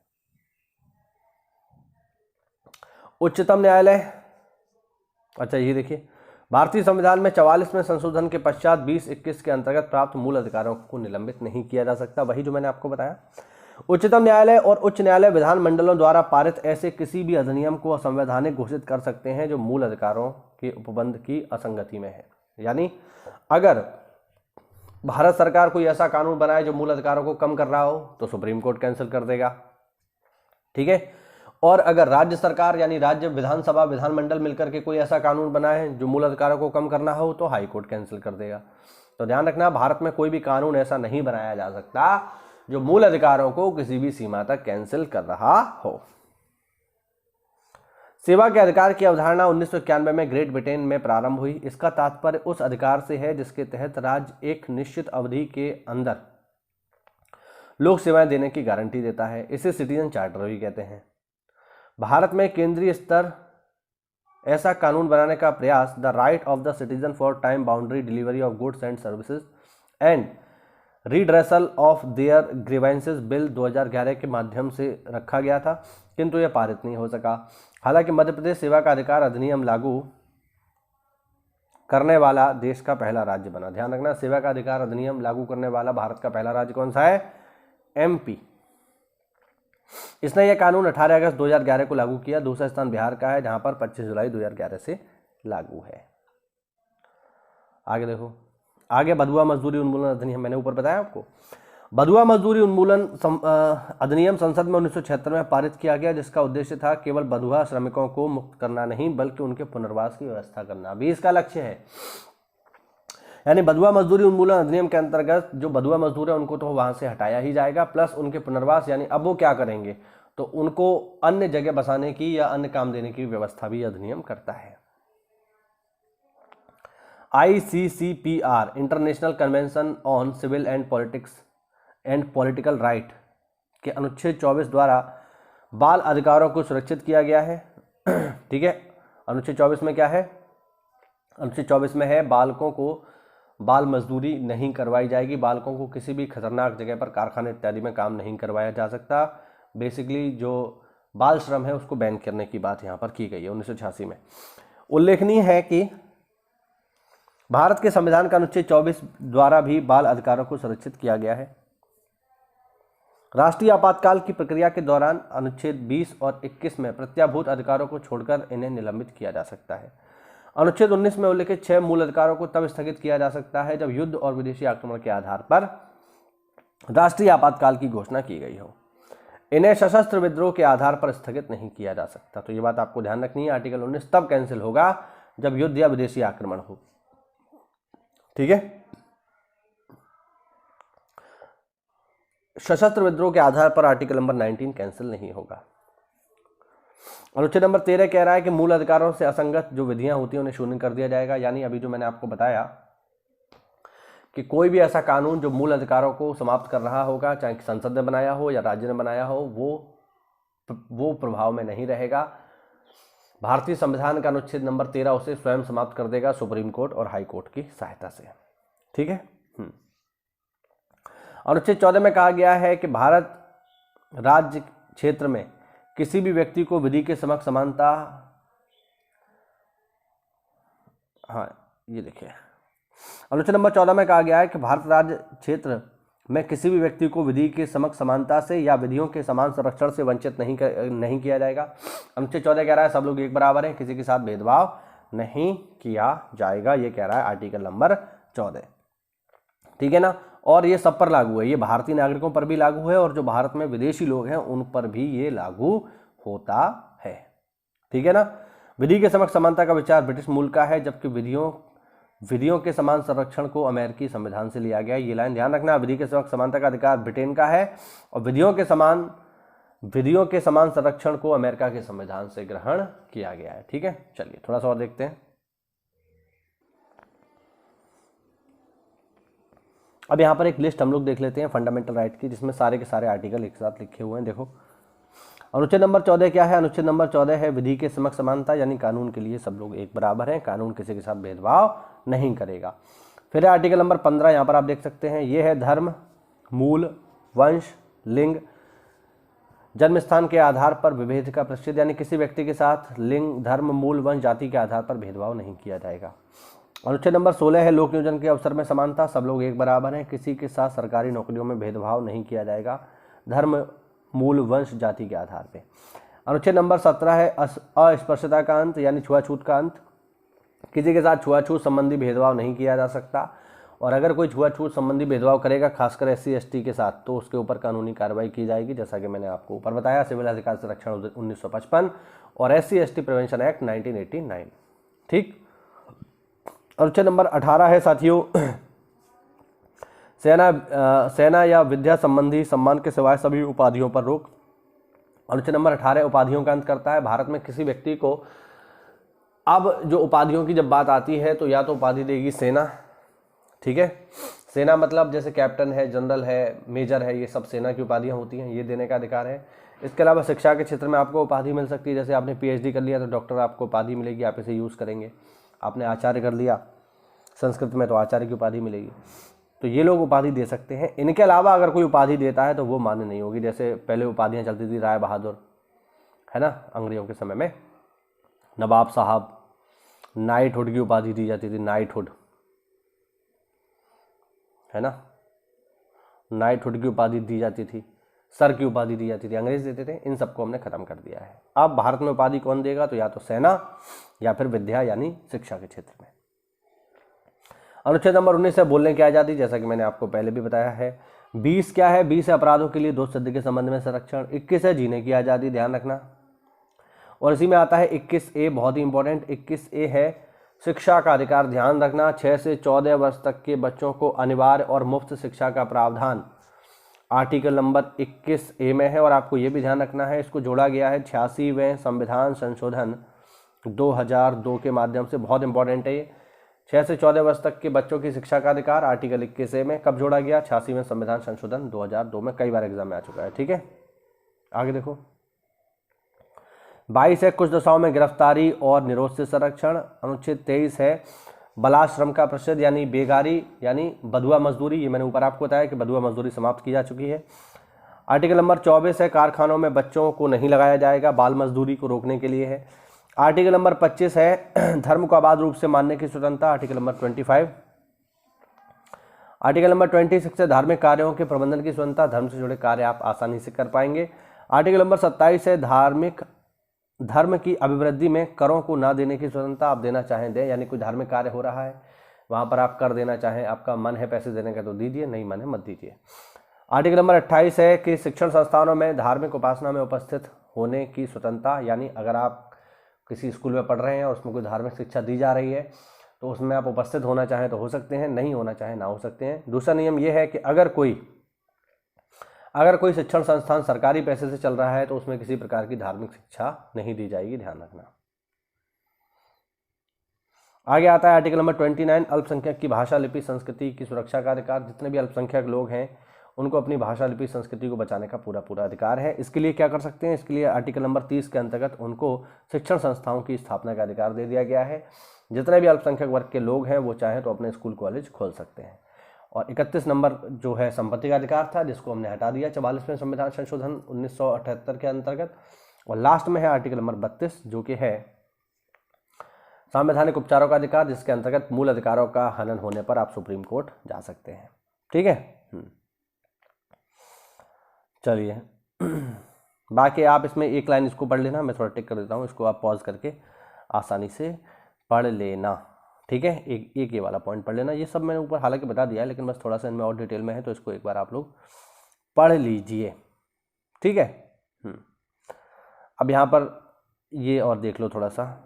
उच्चतम न्यायालय, अच्छा ये देखिए, भारतीय संविधान में 44वें संशोधन के पश्चात 20-21 के अंतर्गत प्राप्त मूल अधिकारों को निलंबित नहीं किया जा सकता। वही जो मैंने आपको बताया। उच्चतम न्यायालय और उच्च न्यायालय विधानमंडलों द्वारा पारित ऐसे किसी भी अधिनियम को असंवैधानिक घोषित कर सकते हैं जो मूल अधिकारों के उपबंध की असंगति में है। यानी अगर भारत सरकार कोई ऐसा कानून बनाए जो मूल अधिकारों को कम कर रहा हो, तो सुप्रीम कोर्ट कैंसिल कर देगा। ठीक है, और अगर राज्य सरकार यानी राज्य विधानसभा विधानमंडल मिलकर के कोई ऐसा कानून बनाए जो मूल अधिकारों को कम करना हो, तो हाई कोर्ट कैंसिल कर देगा। तो ध्यान रखना, भारत में कोई भी कानून ऐसा नहीं बनाया जा सकता जो मूल अधिकारों को किसी भी सीमा तक कैंसिल कर रहा हो। सेवा के अधिकार की अवधारणा 1991 में ग्रेट ब्रिटेन में प्रारंभ हुई। इसका तात्पर्य उस अधिकार से है जिसके तहत राज्य एक निश्चित अवधि के अंदर लोक सेवाएं देने की गारंटी देता है। इसे सिटीजन चार्टर भी कहते हैं। भारत में केंद्रीय स्तर ऐसा कानून बनाने का प्रयास the right of the citizen for time boundary delivery of goods and services and redressal of their grievances bill 2011 के माध्यम से रखा गया था, किंतु यह पारित नहीं हो सका। हालांकि मध्य प्रदेश सेवा का अधिकार अधिनियम लागू करने वाला देश का पहला राज्य बना। ध्यान रखना, सेवा का अधिकार अधिनियम लागू करने वाला भारत का पहला राज्य कौन सा है? MP। इसने यह कानून 18 अगस्त 2011 को लागू किया। दूसरा स्थान बिहार का है, जहां पर 25 जुलाई 2011 से लागू है। आगे देखो, आगे बधुआ मजदूरी उन्मूलन अधिनियम, मैंने ऊपर बताया आपको। बधुआ मजदूरी उन्मूलन अधिनियम संसद में 1976 में पारित किया गया, जिसका उद्देश्य था केवल बधुआ श्रमिकों को मुक्त करना नहीं, बल्कि उनके पुनर्वास की व्यवस्था करना भी इसका लक्ष्य है। यानी बधुआ मजदूरी उन्मूलन अधिनियम के अंतर्गत जो बधुआ मजदूर है उनको तो वहां से हटाया ही जाएगा, प्लस उनके पुनर्वास, यानी अब वो क्या करेंगे, तो उनको अन्य जगह बसाने की या अन्य काम देने की व्यवस्था भी अधिनियम करता है। ICCPR international convention on civil and political right के अनुच्छेद 24 द्वारा बाल अधिकारों को सुरक्षित किया गया है। ठीक है, अनुच्छेद 24 में क्या है? अनुच्छेद 24 में है बालकों को बाल मजदूरी नहीं करवाई जाएगी। बालकों को किसी भी खतरनाक जगह पर, कारखाने इत्यादि में काम नहीं करवाया जा सकता। बेसिकली जो बाल श्रम है उसको बैन करने की बात यहाँ पर की गई है 1986 में। उल्लेखनीय है कि भारत के संविधान का अनुच्छेद 24 द्वारा भी बाल अधिकारों को सुरक्षित किया गया है। राष्ट्रीय आपातकाल की प्रक्रिया के दौरान अनुच्छेद 20 और 21 में प्रत्याभूत अधिकारों को छोड़कर इन्हें निलंबित किया जा सकता है। अनुच्छेद 19 में उल्लिखित 6 मूल अधिकारों को तब स्थगित किया जा सकता है जब युद्ध और विदेशी आक्रमण के आधार पर राष्ट्रीय आपातकाल की घोषणा की गई हो। इन्हें सशस्त्र विद्रोह के आधार पर स्थगित नहीं किया जा सकता। तो ये बात आपको ध्यान रखनी है। आर्टिकल 19 तब कैंसिल होगा जब युद्ध या विदेशी आक्रमण हो। ठीक है, सशस्त्र विद्रोह के आधार पर आर्टिकल नंबर 19 कैंसिल नहीं होगा। अनुच्छेद नंबर 13 कह रहा है कि मूल अधिकारों से असंगत जो विधियां होती हैं उन्हें शून्य कर दिया जाएगा। यानी अभी जो मैंने आपको बताया कि कोई भी ऐसा कानून जो मूल अधिकारों को समाप्त कर रहा होगा, चाहे संसद ने बनाया हो या राज्य ने बनाया हो, वो प्रभाव में नहीं रहेगा। भारतीय संविधान का अनुच्छेद नंबर 13 उसे स्वयं समाप्त कर देगा सुप्रीम कोर्ट और हाई कोर्ट की सहायता से। ठीक है। अनुच्छेद 14 में कहा गया है कि भारत राज्य क्षेत्र में किसी भी व्यक्ति को विधि के समक्ष समानता, ये देखिए अनुच्छेद नंबर 14 में कहा गया है कि भारत राज्य क्षेत्र में किसी भी व्यक्ति को विधि के समक्ष समानता से या विधियों के समान संरक्षण से वंचित नहीं किया जाएगा। अनुच्छेद 14 कह रहा है सब लोग एक बराबर हैं, किसी के साथ भेदभाव नहीं किया जाएगा। ये कह रहा है आर्टिकल नंबर 14। ठीक है ना। और ये सब पर लागू है, ये भारतीय नागरिकों पर भी लागू है और जो भारत में विदेशी लोग हैं उन पर भी ये लागू होता है। ठीक है ना। विधि के समक्ष समानता का विचार ब्रिटिश मूल का है, जबकि विधियों के समान संरक्षण को अमेरिकी संविधान से लिया गया। ये लाइन ध्यान रखना, विधि के समक्ष समानता का अधिकार ब्रिटेन का है और विधियों के समान संरक्षण को अमेरिका के संविधान से ग्रहण किया गया है। ठीक है। चलिए थोड़ा सा और देखते हैं। अब यहाँ पर एक लिस्ट हम लोग देख लेते हैं फंडामेंटल राइट की, जिसमें सारे के सारे आर्टिकल एक साथ लिखे हुए हैं। देखो अनुच्छेद नंबर 14 क्या है? अनुच्छेद नंबर 14 है विधि के समक्ष समानता, यानी कानून के लिए सब लोग एक बराबर हैं, कानून किसी के साथ भेदभाव नहीं करेगा। फिर आर्टिकल नंबर 15 यहाँ पर आप देख सकते हैं, ये है धर्म, मूल, वंश, लिंग, जन्म स्थान के आधार पर विभेद का प्रतिषेध, यानी किसी व्यक्ति के साथ लिंग, धर्म, मूल, वंश, जाति के आधार पर भेदभाव नहीं किया जाएगा। अनुच्छेद नंबर 16 है लोक नियोजन के अवसर में समानता, सब लोग एक बराबर हैं, किसी के साथ सरकारी नौकरियों में भेदभाव नहीं किया जाएगा धर्म, मूल, वंश, जाति के आधार पे। अनुच्छेद नंबर 17 है अस्पृश्यता का अंत, यानी छुआछूत का अंत, किसी के साथ छुआछूत संबंधी भेदभाव नहीं किया जा सकता और अगर कोई छुआछूत संबंधी भेदभाव करेगा खासकर SC ST के साथ तो उसके ऊपर कानूनी कार्रवाई की जाएगी, जैसा कि मैंने आपको ऊपर बताया, सिविल अधिकार संरक्षण 1955 और SC ST प्रिवेंशन एक्ट 1989। ठीक। अनुच्छेद नंबर 18 है साथियों सेना या विद्या संबंधी सम्मान के सिवाय सभी उपाधियों पर रोक। अनुच्छेद नंबर 18 उपाधियों का अंत करता है। भारत में किसी व्यक्ति को अब जो उपाधियों की जब बात आती है तो या तो उपाधि देगी सेना, ठीक है, सेना मतलब जैसे कैप्टन है, जनरल है, मेजर है, ये सब सेना की उपाधियां होती हैं, ये देने का अधिकार है। इसके अलावा शिक्षा के क्षेत्र में आपको उपाधि मिल सकती है, जैसे आपने PhD कर लिया तो डॉक्टर आपको उपाधि मिलेगी, आप इसे यूज़ करेंगे। आपने आचार्य कर लिया संस्कृत में तो आचार्य की उपाधि मिलेगी। तो ये लोग उपाधि दे सकते हैं। इनके अलावा अगर कोई उपाधि देता है तो वो मान्य नहीं होगी। जैसे पहले उपाधियां चलती थी राय बहादुर, है ना, अंग्रेजों के समय में नवाब साहब, नाइटहुड की उपाधि दी जाती थी, नाइटहुड, है ना, नाइटहुड की उपाधि दी जाती थी, सर की उपाधि दी जाती थी, अंग्रेज देते थे। इन सबको हमने खत्म कर दिया है। अब भारत में उपाधि कौन देगा? तो या तो सेना या फिर विद्या यानी शिक्षा के क्षेत्र में। अनुच्छेद नंबर 19 है बोलने की आज़ादी, जैसा कि मैंने आपको पहले भी बताया है। 20 क्या है? 20 है अपराधों के लिए दोष सिद्धि के संबंध में संरक्षण। 21 है जीने की आज़ादी, ध्यान रखना। और इसी में आता है 21A, बहुत ही इंपॉर्टेंट। 21A है शिक्षा का अधिकार, ध्यान रखना। 6 से 14 वर्ष तक के बच्चों को अनिवार्य और मुफ्त शिक्षा का प्रावधान आर्टिकल नंबर 21A में है। और आपको ये भी ध्यान रखना है, इसको जोड़ा गया है 86वें संविधान संशोधन 2002 के माध्यम से। बहुत इंपॉर्टेंट है ये। 6 से 14 वर्ष तक के बच्चों की शिक्षा का अधिकार आर्टिकल 21A में कब जोड़ा गया? 86वें संविधान संशोधन 2002 में, कई बार एग्जाम में आ चुका है। ठीक है, आगे देखो। 22 है कुछ दशाओं में गिरफ्तारी और निरोध से संरक्षण। अनुच्छेद 23 है बलाश्रम का प्रतिषेध, यानी बेगारी यानी बधुआ मजदूरी। ये मैंने ऊपर आपको बताया कि बधुआ मजदूरी समाप्त की जा चुकी है। आर्टिकल नंबर 24 है कारखानों में बच्चों को नहीं लगाया जाएगा, बाल मजदूरी को रोकने के लिए है। आर्टिकल नंबर 25 है धर्म को अबाध रूप से मानने की स्वतंत्रता, आर्टिकल नंबर 25। आर्टिकल नंबर 26 है धार्मिक कार्यों के प्रबंधन की स्वतंत्रता, धर्म से जुड़े कार्य आप आसानी से कर पाएंगे। आर्टिकल नंबर 27 है धर्म की अभिवृद्धि में करों को ना देने की स्वतंत्रता, आप देना चाहें दें, यानी कोई धार्मिक कार्य हो रहा है वहाँ पर आप कर देना चाहें, आपका मन है पैसे देने का तो दीजिए, नहीं मन है मत दीजिए। आर्टिकल नंबर 28 है कि शिक्षण संस्थानों में धार्मिक उपासना में उपस्थित होने की स्वतंत्रता, यानी अगर आप किसी स्कूल में पढ़ रहे हैं और उसमें कोई धार्मिक शिक्षा दी जा रही है तो उसमें आप उपस्थित होना चाहें तो हो सकते हैं, नहीं होना चाहें ना हो सकते हैं। दूसरा नियम यह है कि अगर कोई शिक्षण संस्थान सरकारी पैसे से चल रहा है तो उसमें किसी प्रकार की धार्मिक शिक्षा नहीं दी जाएगी, ध्यान रखना। आगे आता है आर्टिकल नंबर 29, अल्पसंख्यक की भाषा लिपि संस्कृति की सुरक्षा का अधिकार। जितने भी अल्पसंख्यक लोग हैं उनको अपनी भाषा लिपि संस्कृति को बचाने का पूरा पूरा अधिकार है। इसके लिए क्या कर सकते हैं, इसके लिए आर्टिकल नंबर 30 के अंतर्गत उनको शिक्षण संस्थाओं की स्थापना का अधिकार दे दिया गया है। जितने भी अल्पसंख्यक वर्ग के लोग हैं वो चाहे तो अपने स्कूल कॉलेज खोल सकते हैं। और 31 नंबर जो है संपत्ति का अधिकार था, जिसको हमने हटा दिया 44वें संविधान संशोधन 1978 के अंतर्गत। और लास्ट में है आर्टिकल नंबर 32 जो कि है संवैधानिक उपचारों का अधिकार, जिसके अंतर्गत मूल अधिकारों का हनन होने पर आप सुप्रीम कोर्ट जा सकते हैं। ठीक है, चलिए बाकी आप इसमें एक लाइन इसको पढ़ लेना, मैं थोड़ा टिक कर देता हूँ, इसको आप पॉज करके आसानी से पढ़ लेना। ठीक है, एक ये वाला पॉइंट पढ़ लेना। ये सब मैंने ऊपर हालांकि बता दिया है, लेकिन बस थोड़ा सा इनमें और डिटेल में है, तो इसको एक बार आप लोग पढ़ लीजिए। ठीक है, अब यहाँ पर ये और देख लो थोड़ा सा,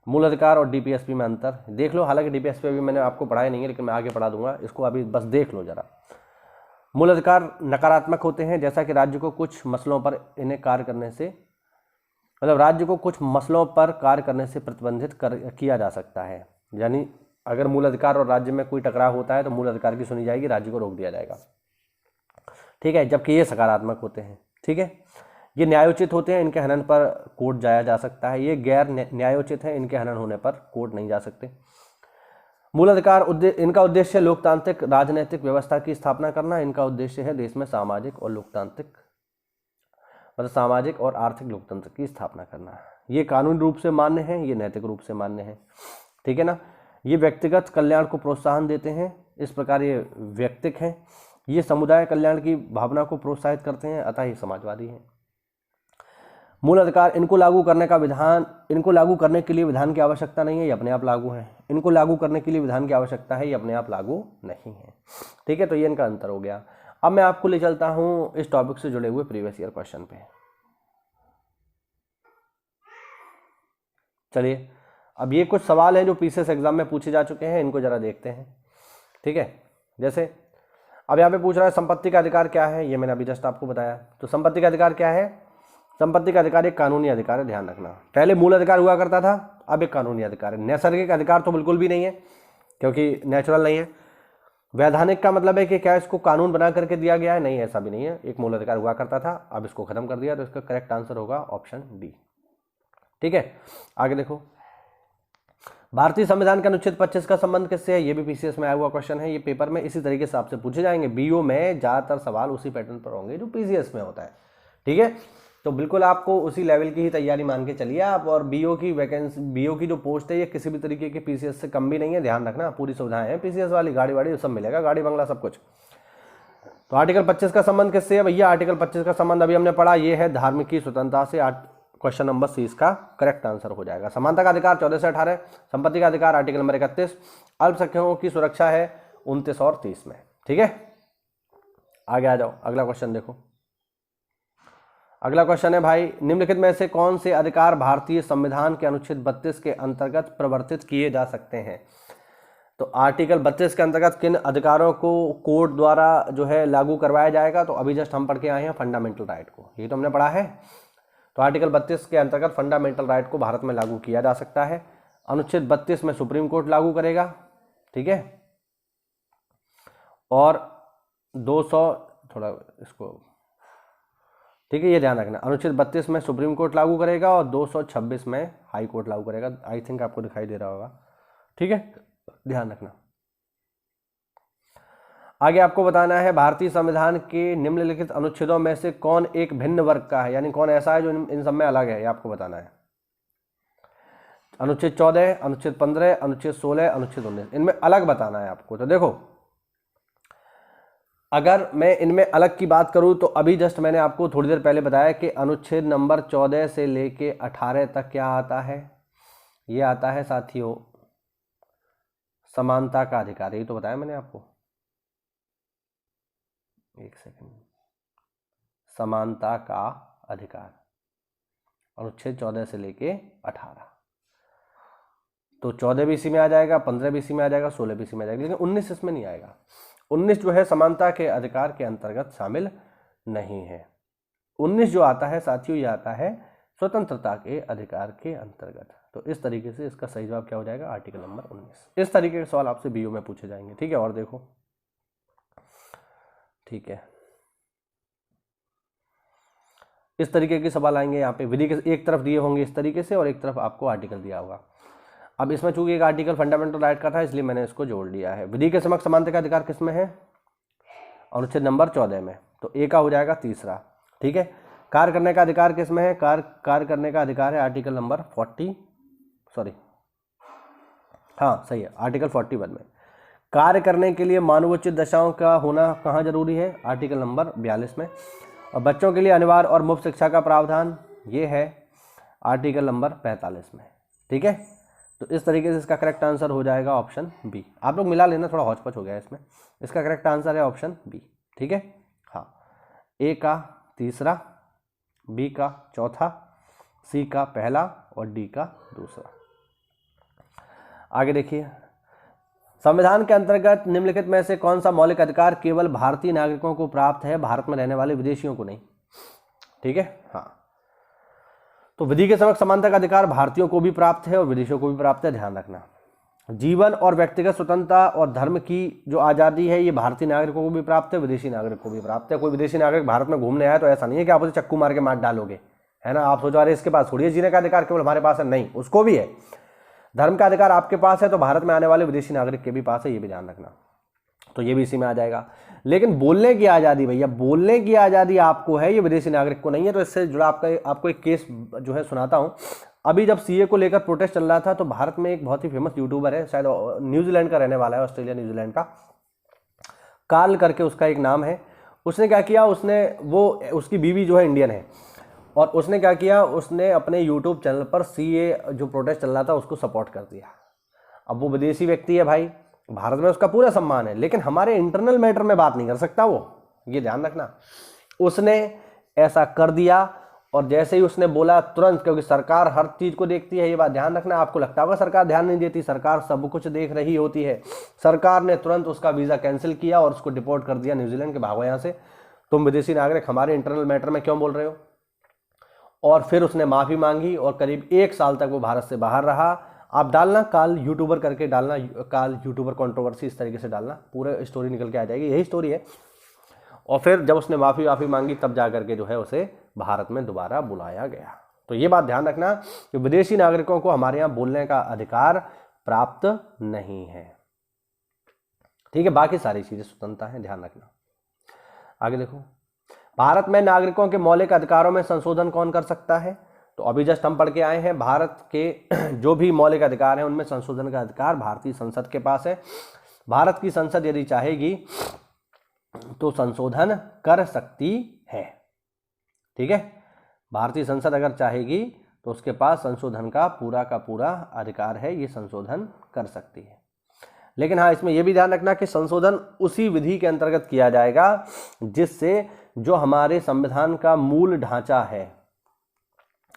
मूल अधिकार और डीपीएसपी में अंतर देख लो। हालांकि डीपीएसपी अभी मैंने आपको पढ़ाया नहीं है, लेकिन मैं आगे पढ़ा दूंगा, इसको अभी बस देख लो जरा। मूल अधिकार नकारात्मक होते हैं, जैसा कि राज्य को कुछ मसलों पर इन्हें कार्य करने से, मतलब राज्य को कुछ मसलों पर कार्य करने से प्रतिबंधित किया जा सकता है। यानी अगर मूल अधिकार और राज्य में कोई टकराव होता है तो मूल अधिकार की सुनी जाएगी, राज्य को रोक दिया जाएगा। ठीक है, जबकि ये सकारात्मक होते हैं। ठीक है, ये न्यायोचित होते हैं, इनके हनन पर कोर्ट जाया जा सकता है। ये गैर न्यायोचित है, इनके हनन होने पर कोर्ट नहीं जा सकते। मूल अधिकार इनका उद्देश्य लोकतांत्रिक राजनीतिक व्यवस्था की स्थापना करना। इनका उद्देश्य है देश में सामाजिक और लोकतांत्रिक, मतलब सामाजिक और आर्थिक लोकतंत्र की स्थापना करना। ये कानूनी रूप से मान्य है, ये नैतिक रूप से मान्य है। ठीक है ना, ये व्यक्तिगत कल्याण को प्रोत्साहन देते हैं, इस प्रकार ये व्यक्तिक हैं। ये समुदाय कल्याण की भावना को प्रोत्साहित करते हैं, अतः ये समाजवादी हैं। मूल अधिकार इनको लागू करने के लिए विधान की आवश्यकता नहीं है, ये अपने आप लागू हैं। इनको लागू करने के लिए विधान की आवश्यकता है, ये अपने आप लागू नहीं है। ठीक है, तो ये इनका अंतर हो गया। अब मैं आपको ले चलता हूं इस टॉपिक से जुड़े हुए प्रीवियस ईयर क्वेश्चन पे। चलिए, अब ये कुछ सवाल हैं जो पीसीएस एग्जाम में पूछे जा चुके हैं, इनको जरा देखते हैं। ठीक है, जैसे अब यहाँ पे पूछ रहा है संपत्ति का अधिकार क्या है, ये मैंने अभी जस्ट आपको बताया। तो संपत्ति का अधिकार क्या है, संपत्ति का अधिकार एक कानूनी अधिकार है, ध्यान रखना। पहले मूल अधिकार हुआ करता था, अब एक कानूनी अधिकार है। नैसर्गिक अधिकार तो बिल्कुल भी नहीं है, क्योंकि नेचुरल नहीं है। वैधानिक का मतलब है कि क्या इसको कानून बना करके दिया गया है, नहीं, ऐसा भी नहीं है। एक मूल अधिकार हुआ करता था, अब इसको खत्म कर दिया, तो इसका करेक्ट आंसर होगा ऑप्शन डी। ठीक है, आगे देखो, भारतीय संविधान के अनुच्छेद 25 का संबंध किससे है, ये भी पीसीएस में आया हुआ क्वेश्चन है। ये पेपर में इसी तरीके से आपसे पूछे जाएंगे। बीओ में ज्यादातर सवाल उसी पैटर्न पर होंगे जो पीसीएस में होता है। ठीक है, तो बिल्कुल आपको उसी लेवल की ही तैयारी मान के चलिए आप। और बीओ की वैकेंसी, बीओ की जो पोस्ट है ये किसी भी तरीके के पीसीएस से कम भी नहीं है, ध्यान रखना। पूरी सुविधाएं हैं पीसीएस वाली, गाड़ी वाड़ी सब मिलेगा, गाड़ी बंगला सब कुछ। तो आर्टिकल 25 का संबंध किससे है भैया, आर्टिकल 25 का संबंध अभी हमने पढ़ा, ये है धार्मिक की स्वतंत्रता से। क्वेश्चन नंबर सी इसका करेक्ट आंसर हो जाएगा। समानता का अधिकार 14 से 18, संपत्ति का अधिकार आर्टिकल नंबर 31, अल्पसंख्यकों की सुरक्षा है 29 और 30 में। ठीक है, आगे आ जाओ, अगला क्वेश्चन देखो। अगला क्वेश्चन है भाई, निम्नलिखित में से कौन से अधिकार भारतीय संविधान के अनुच्छेद 32 के अंतर्गत प्रवर्तित किए जा सकते हैं। तो आर्टिकल 32 के अंतर्गत किन अधिकारों को कोर्ट द्वारा जो है लागू करवाया जाएगा, तो अभी जस्ट हम पढ़ के आए हैं फंडामेंटल राइट को, ये तो हमने पढ़ा है। तो आर्टिकल 32 के अंतर्गत फंडामेंटल राइट को भारत में लागू किया जा सकता है। अनुच्छेद 32 में सुप्रीम कोर्ट लागू करेगा। ठीक है, और 200 थोड़ा इसको, ठीक है, ये ध्यान रखना, अनुच्छेद 32 में सुप्रीम कोर्ट लागू करेगा और 226 में हाई कोर्ट लागू करेगा। आई थिंक आपको दिखाई दे रहा होगा। ठीक है, ध्यान रखना। आगे आपको बताना है भारतीय संविधान के निम्नलिखित अनुच्छेदों में से कौन एक भिन्न वर्ग का है, यानी कौन ऐसा है जो इन सब में अलग है, ये आपको बताना है। अनुच्छेद 14, अनुच्छेद 15, अनुच्छेद 16, अनुच्छेद 19, इनमें अलग बताना है आपको। तो देखो, अगर मैं इनमें अलग की बात करूं तो अभी जस्ट मैंने आपको थोड़ी देर पहले बताया कि अनुच्छेद नंबर 14 से लेके 18 तक क्या आता है, ये आता है साथियों समानता का अधिकार। ये तो बताया मैंने आपको, एक सेकंड, समानता का अधिकार अनुच्छेद 14 से लेके 18। तो 14 भी इसी में आ जाएगा, 15 भी इसी में आ जाएगा, 16 भी इसी में आ जाएगा, लेकिन 19 इसमें नहीं आएगा। 19 जो है समानता के अधिकार के अंतर्गत शामिल नहीं है। 19 जो आता है साथियों, ये आता है स्वतंत्रता के अधिकार के अंतर्गत। तो इस तरीके से इसका सही जवाब क्या हो जाएगा, आर्टिकल नंबर 19। इस तरीके के सवाल आपसे बीओ में पूछे जाएंगे, ठीक है। और देखो, ठीक है, इस तरीके के सवाल आएंगे यहाँ पे, विधि के एक तरफ दिए होंगे इस तरीके से और एक तरफ आपको आर्टिकल दिया होगा। अब इसमें चूंकि एक आर्टिकल फंडामेंटल राइट का था इसलिए मैंने इसको जोड़ दिया है। विधि के समक्ष समानता का अधिकार किसमें है, अनुच्छेद नंबर 14 में। तो ए का हो जाएगा तीसरा, ठीक है। कार्य करने का अधिकार किसमें है, कार्य करने का अधिकार है आर्टिकल नंबर 40, सॉरी हाँ सही है, आर्टिकल 41 में। कार्य करने के लिए मानवोचित दशाओं का होना कहाँ जरूरी है, आर्टिकल नंबर 42 में। और बच्चों के लिए अनिवार्य और मुफ्त शिक्षा का प्रावधान ये है आर्टिकल नंबर 45 में, ठीक है। तो इस तरीके से इसका करेक्ट आंसर हो जाएगा ऑप्शन बी। आप लोग मिला लेना, थोड़ा हौच-पौच हो गया इसमें। इसका करेक्ट आंसर है ऑप्शन बी, ठीक है। हाँ, ए का तीसरा, बी का चौथा, सी का पहला और डी का दूसरा। आगे देखिए, संविधान के अंतर्गत निम्नलिखित में से कौन सा मौलिक अधिकार केवल भारतीय नागरिकों को प्राप्त है, भारत में रहने वाले विदेशियों को नहीं, ठीक है। हाँ, तो विधि के समक्ष समानता का अधिकार भारतीयों को भी प्राप्त है और विदेशियों को भी प्राप्त है, ध्यान रखना। जीवन और व्यक्तिगत स्वतंत्रता और धर्म की जो आज़ादी है ये भारतीय नागरिकों को भी प्राप्त है, विदेशी नागरिकों को भी प्राप्त है। कोई विदेशी नागरिक भारत में घूमने आया तो ऐसा नहीं है कि आप उसे चक्कू मार के मार डालोगे, है ना। आप सोचो अरे इसके पास थोड़ी जीने का अधिकार केवल हमारे पास है, नहीं, उसको भी है। धर्म का अधिकार आपके पास है तो भारत में आने वाले विदेशी नागरिक के भी पास है, ये भी ध्यान रखना। तो ये भी इसी में आ जाएगा। लेकिन बोलने की आज़ादी, भैया बोलने की आज़ादी आपको है, ये विदेशी नागरिक को नहीं है। तो इससे जुड़ा आपको एक केस जो है सुनाता हूँ। अभी जब सीए को लेकर प्रोटेस्ट चल रहा था तो भारत में एक बहुत ही फेमस यूट्यूबर है, शायद न्यूजीलैंड का रहने वाला है, ऑस्ट्रेलिया न्यूजीलैंड का, कार्ल करके उसका एक नाम है। उसने क्या किया, उसकी बीवी जो है इंडियन है और उसने क्या किया, उसने अपने यूट्यूब चैनल पर सीए जो प्रोटेस्ट चल रहा था उसको सपोर्ट कर दिया। अब वो विदेशी व्यक्ति है भाई, भारत में उसका पूरा सम्मान है, लेकिन हमारे इंटरनल मैटर में बात नहीं कर सकता वो, ये ध्यान रखना। उसने ऐसा कर दिया और जैसे ही उसने बोला तुरंत, क्योंकि सरकार हर चीज को देखती है, ये बात ध्यान रखना। आपको लगता होगा सरकार ध्यान नहीं देती, सरकार सब कुछ देख रही होती है। सरकार ने तुरंत उसका वीजा कैंसिल किया और उसको डिपोर्ट कर दिया न्यूजीलैंड के, भागो यहाँ से, तुम विदेशी नागरिक हमारे इंटरनल मैटर में क्यों बोल रहे हो। और फिर उसने माफी मांगी और करीब 1 साल तक वो भारत से बाहर रहा। आप डालना काल यूट्यूबर करके डालना, काल यूट्यूबर कंट्रोवर्सी, इस तरीके से डालना, पूरा स्टोरी निकल के आ जाएगी, यही स्टोरी है। और फिर जब उसने माफी मांगी तब जा करके जो है उसे भारत में दोबारा बुलाया गया। तो ये बात ध्यान रखना कि विदेशी नागरिकों को हमारे यहाँ बोलने का अधिकार प्राप्त नहीं है, ठीक है। बाकी सारी चीजें स्वतंत्रता है, ध्यान रखना। आगे देखो, भारत में नागरिकों के मौलिक अधिकारों में संशोधन कौन कर सकता है। तो अभी जस्ट हम पढ़ के आए हैं, भारत के जो भी मौलिक अधिकार हैं उनमें संशोधन का अधिकार भारतीय संसद के पास है। भारत की संसद यदि चाहेगी तो संशोधन कर सकती है, ठीक है। भारतीय संसद अगर चाहेगी तो उसके पास संशोधन का पूरा अधिकार है, ये संशोधन कर सकती है। लेकिन हाँ, इसमें यह भी ध्यान रखना कि संशोधन उसी विधि के अंतर्गत किया जाएगा जिससे जो हमारे संविधान का मूल ढांचा है,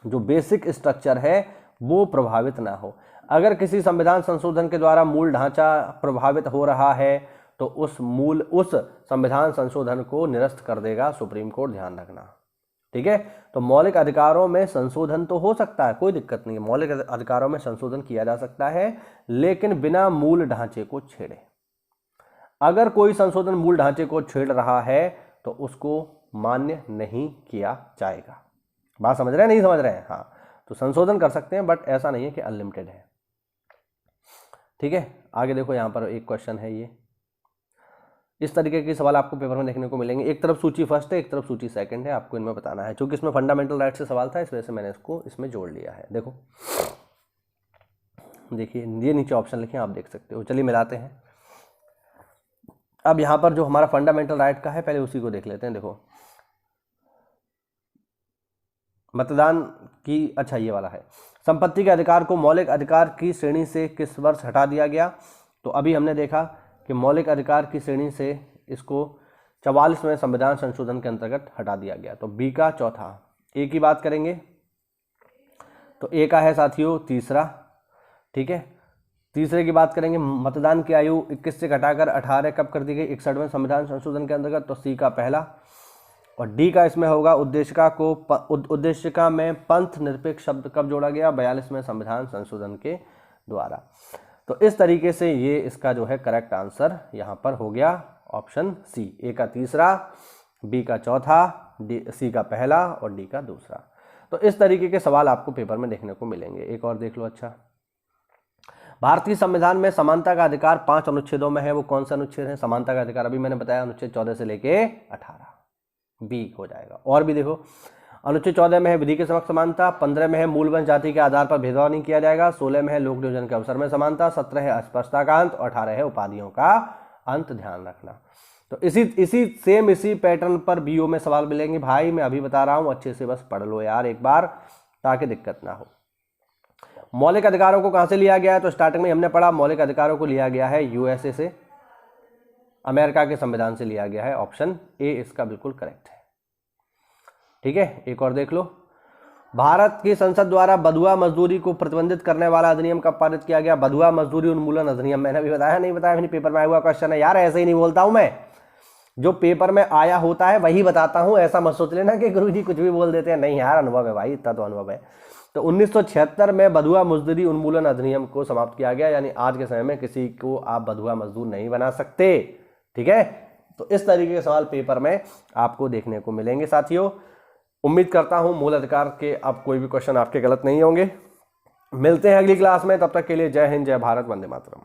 जो बेसिक स्ट्रक्चर है, वो प्रभावित ना हो। अगर किसी संविधान संशोधन के द्वारा मूल ढांचा प्रभावित हो रहा है तो उस संविधान संशोधन को निरस्त कर देगा सुप्रीम कोर्ट, ध्यान रखना, ठीक है। तो मौलिक अधिकारों में संशोधन तो हो सकता है, कोई दिक्कत नहीं है, मौलिक अधिकारों में संशोधन किया जा सकता है, लेकिन बिना मूल ढांचे को छेड़े। अगर कोई संशोधन मूल ढांचे को छेड़ रहा है तो उसको मान्य नहीं किया जाएगा। बात समझ रहे हैं, नहीं समझ रहे हैं? हाँ, तो संशोधन कर सकते हैं बट ऐसा नहीं है कि अनलिमिटेड है, ठीक है। आगे देखो, यहाँ पर एक क्वेश्चन है, ये इस तरीके के सवाल आपको पेपर में देखने को मिलेंगे। एक तरफ सूची फर्स्ट है, एक तरफ सूची सेकंड है, आपको इनमें बताना है। क्योंकि इसमें फंडामेंटल राइट से सवाल था, इस वजह से मैंने इसको इसमें जोड़ लिया है। देखो, देखिए ये नीचे ऑप्शन लिखे, आप देख सकते हो। चलिए मिलाते हैं। अब यहाँ पर जो हमारा फंडामेंटल राइट का है, पहले उसी को देख लेते हैं। देखो, मतदान की, अच्छा ये वाला है, संपत्ति के अधिकार को मौलिक अधिकार की श्रेणी से किस वर्ष हटा दिया गया। तो अभी हमने देखा कि मौलिक अधिकार की श्रेणी से इसको 44वें संविधान संशोधन के अंतर्गत हटा दिया गया। तो बी का चौथा। ए की बात करेंगे तो ए का है साथियों तीसरा, ठीक है। तीसरे की बात करेंगे, मतदान की आयु 21 से घटाकर 18 कब कर दी गई? 61वें संविधान संशोधन के अंतर्गत। तो सी का पहला। और डी का इसमें होगा, उद्देशिका में पंथ निरपेक्ष शब्द कब जोड़ा गया? 42वें संविधान संशोधन के द्वारा। तो इस तरीके से ये इसका जो है करेक्ट आंसर यहाँ पर हो गया ऑप्शन सी। ए का तीसरा, बी का चौथा, सी का पहला और डी का दूसरा। तो इस तरीके के सवाल आपको पेपर में देखने को मिलेंगे। एक और देख लो। अच्छा, भारतीय संविधान में समानता का अधिकार 5 अनुच्छेदों में है, वो कौन सा अनुच्छेद है? समानता का अधिकार अभी मैंने बताया अनुच्छेद 14 से लेके 18, बी हो जाएगा। और भी देखो, अनुच्छेद 14 में है विधि के समक्ष समानता, 15 में है मूलवंश जाति के आधार पर भेदभाव नहीं किया जाएगा, 16 में है लोक नियोजन के अवसर में समानता, 17 है अस्पष्टता का अंत और 18 है उपाधियों का अंत। ध्यान रखना। तो इसी पैटर्न पर बीओ में सवाल मिलेंगे भाई। मैं अभी बता रहा हूं, अच्छे से बस पढ़ लो यार एक बार, ताकि दिक्कत ना हो। मौलिक अधिकारों को कहां से लिया गया है? तो स्टार्टिंग में हमने पढ़ा, मौलिक अधिकारों को लिया गया है यूएसए से, अमेरिका के संविधान से लिया गया है। ऑप्शन ए इसका बिल्कुल करेक्ट है। ठीक है, एक और देख लो। भारत की संसद द्वारा बधुआ मजदूरी को प्रतिबंधित करने वाला अधिनियम कब पारित किया गया? बधुआ मजदूरी उन्मूलन अधिनियम। मैंने अभी बताया नहीं बताया? मैंने पेपर में आया हुआ क्वेश्चन है यार, ऐसे ही नहीं बोलता हूं मैं, जो पेपर में आया होता है वही बताता हूं। ऐसा मत सोच लेना कि गुरुजी कुछ भी बोल देते हैं, नहीं यार, अनुभव है भाई, इतना तो अनुभव है। तो 1976 में बधुआ मजदूरी उन्मूलन अधिनियम को समाप्त किया गया, यानी आज के समय में किसी को आप बधुआ मजदूर नहीं बना सकते। ठीक है, तो इस तरीके के सवाल पेपर में आपको देखने को मिलेंगे साथियों। उम्मीद करता हूं मूल अधिकार के अब कोई भी क्वेश्चन आपके गलत नहीं होंगे। मिलते हैं अगली क्लास में, तब तक के लिए जय हिंद, जय भारत, वंदे मातरम।